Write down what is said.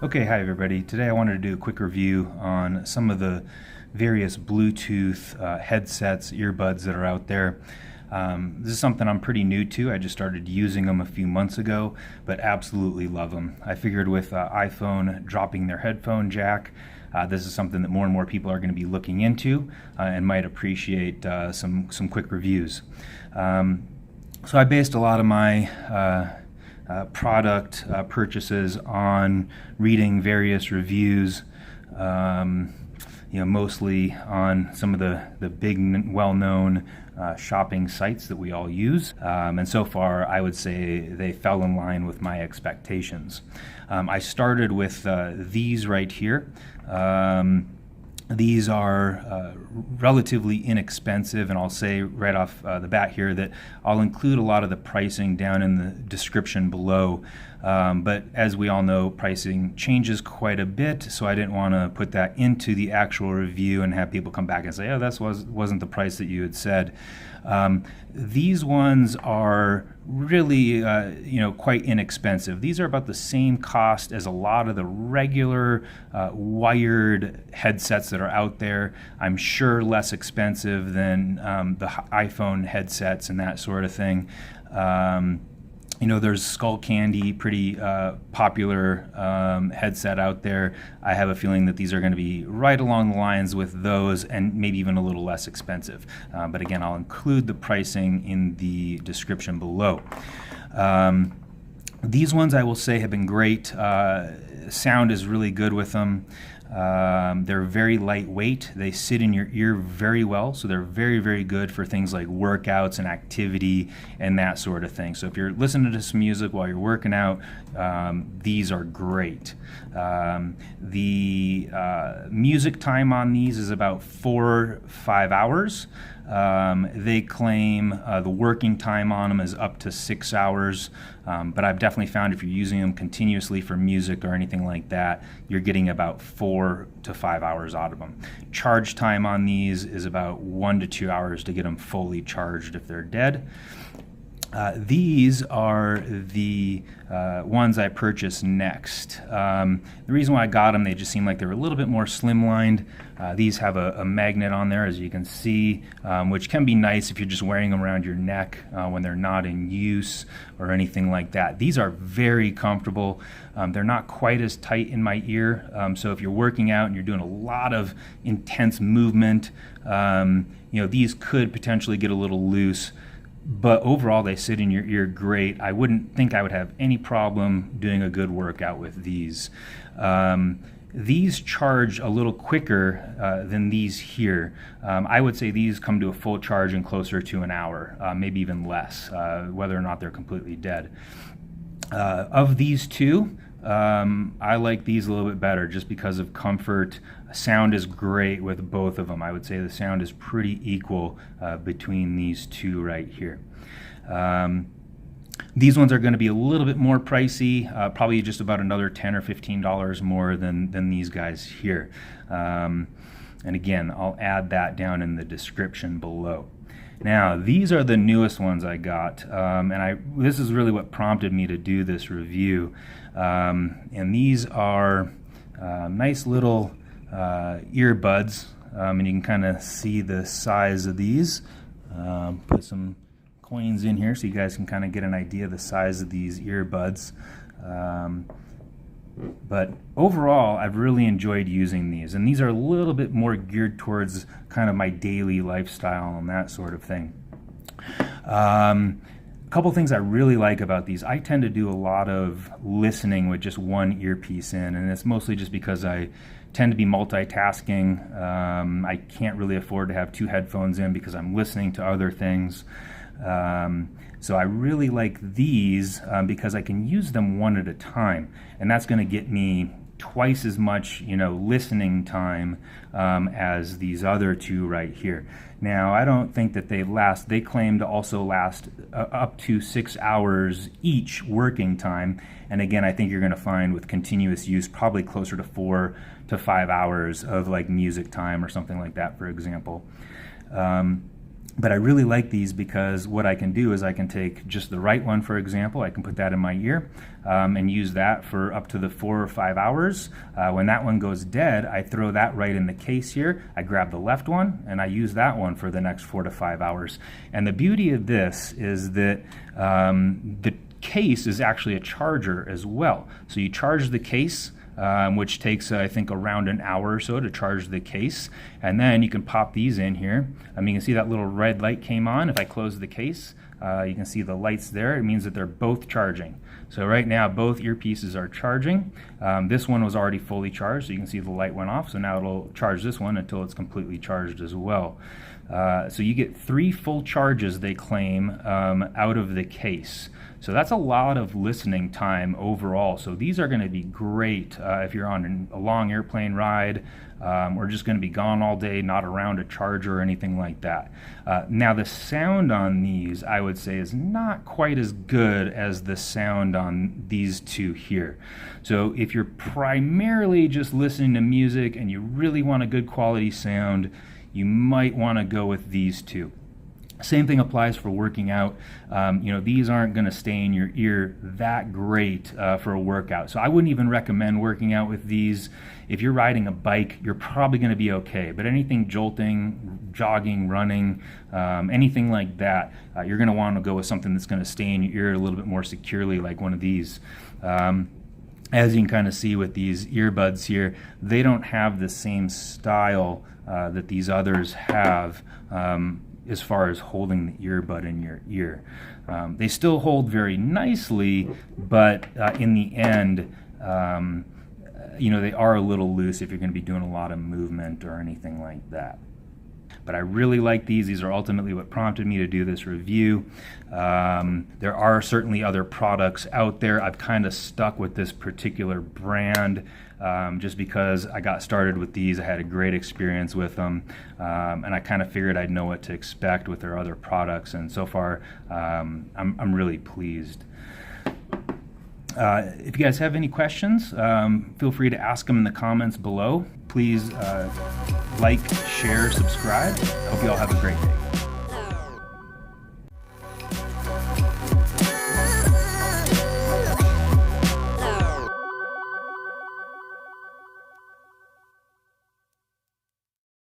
Okay, hi everybody. Today I wanted to do a quick review on some of the various Bluetooth headsets, earbuds that are out there. This is something I'm pretty new to. I just started using them a few months ago, but absolutely love them. I figured with iPhone dropping their headphone jack, this is something that more and more people are going to be looking into and might appreciate some quick reviews. So I based a lot of my product purchases on reading various reviews, mostly on some of the big, well-known shopping sites that we all use. And so far, I would say they fell in line with my expectations. I started with these right here. These are relatively inexpensive, and I'll say right off the bat here that I'll include a lot of the pricing down in the description below. But as we all know, pricing changes quite a bit, so I didn't want to put that into the actual review and have people come back and say, oh, that wasn't the price that you had said. These ones are really quite inexpensive. These are about the same cost as a lot of the regular wired headsets that are out there. I'm sure less expensive than the iPhone headsets and that sort of thing. There's Skull Candy, pretty popular headset out there. I have a feeling that these are going to be right along the lines with those and maybe even a little less expensive. But again, I'll include the pricing in the description below. These ones I will say have been great. Sound is really good with them. They're very lightweight. They sit in your ear very well, so they're very, very good for things like workouts and activity and that sort of thing. So if you're listening to some music while you're working out, these are great. The music time on these is about 4-5 hours. They claim the working time on them is up to 6 hours, but I've definitely found if you're using them continuously for music or anything like that, you're getting about 4 to 5 hours out of them. Charge time on these is about 1 to 2 hours to get them fully charged if they're dead. These are the ones I purchased next. The reason why I got them, they just seem like they're a little bit more slimlined. These have a magnet on there, as you can see, which can be nice if you're just wearing them around your neck when they're not in use or anything like that. These are very comfortable. They're not quite as tight in my ear, so if you're working out and you're doing a lot of intense movement, these could potentially get a little loose. But overall, they sit in your ear great. I wouldn't think I would have any problem doing a good workout with these. These charge a little quicker than these here. I would say these come to a full charge in closer to an hour, maybe even less, whether or not they're completely dead. Of these two, I like these a little bit better just because of comfort. Sound is great with both of them. I would say the sound is pretty equal between these two right here. These ones are going to be a little bit more pricey, probably just about another $10 or $15 more than these guys here. And again, I'll add that down in the description below. Now, these are the newest ones I got, and this is really what prompted me to do this review. And these are nice little earbuds, and you can kind of see the size of these. Put some coins in here so you guys can kind of get an idea of the size of these earbuds. But overall, I've really enjoyed using these, and these are a little bit more geared towards kind of my daily lifestyle and that sort of thing. A couple things I really like about these. I tend to do a lot of listening with just one earpiece in, and it's mostly just because I tend to be multitasking. I can't really afford to have two headphones in because I'm listening to other things. So I really like these because I can use them one at a time, and that's going to get me twice as much, listening time as these other two right here. Now, I don't think that they last. They claim to also last up to 6 hours each working time, and again, I think you're going to find with continuous use probably closer to 4 to 5 hours of like music time or something like that, for example. But I really like these because what I can do is I can take just the right one, for example. I can put that in my ear and use that for up to the 4 or 5 hours. When that one goes dead, I throw that right in the case here. I grab the left one and I use that one for the next 4 to 5 hours. And the beauty of this is that the case is actually a charger as well. So you charge the case, which takes, I think, around an hour or so to charge the case. And then you can pop these in here. You can see that little red light came on. If I close the case, you can see the lights there. It means that they're both charging. So right now, both earpieces are charging. This one was already fully charged, so you can see the light went off. So now it'll charge this one until it's completely charged as well. So you get 3 full charges, they claim, out of the case. So that's a lot of listening time overall. So these are going to be great if you're on a long airplane ride or just going to be gone all day, not around a charger or anything like that. Now the sound on these, I would say, is not quite as good as the sound on these two here. So if you're primarily just listening to music and you really want a good quality sound, you might want to go with these two. Same thing applies for working out. These aren't going to stay in your ear that great for a workout. So I wouldn't even recommend working out with these. If you're riding a bike, you're probably going to be okay. But anything jolting, jogging, running, anything like that, you're going to want to go with something that's going to stay in your ear a little bit more securely, like one of these. As you can kind of see with these earbuds here, they don't have the same style that these others have. As far as holding the earbud in your ear. They still hold very nicely, but in the end, they are a little loose if you're going to be doing a lot of movement or anything like that. But I really like these. These are ultimately what prompted me to do this review. There are certainly other products out there. I've kind of stuck with this particular brand just because I got started with these. I had a great experience with them, and I kind of figured I'd know what to expect with their other products. And so far, I'm really pleased. If you guys have any questions, feel free to ask them in the comments below. Please like, share, subscribe. I hope you all have a great day.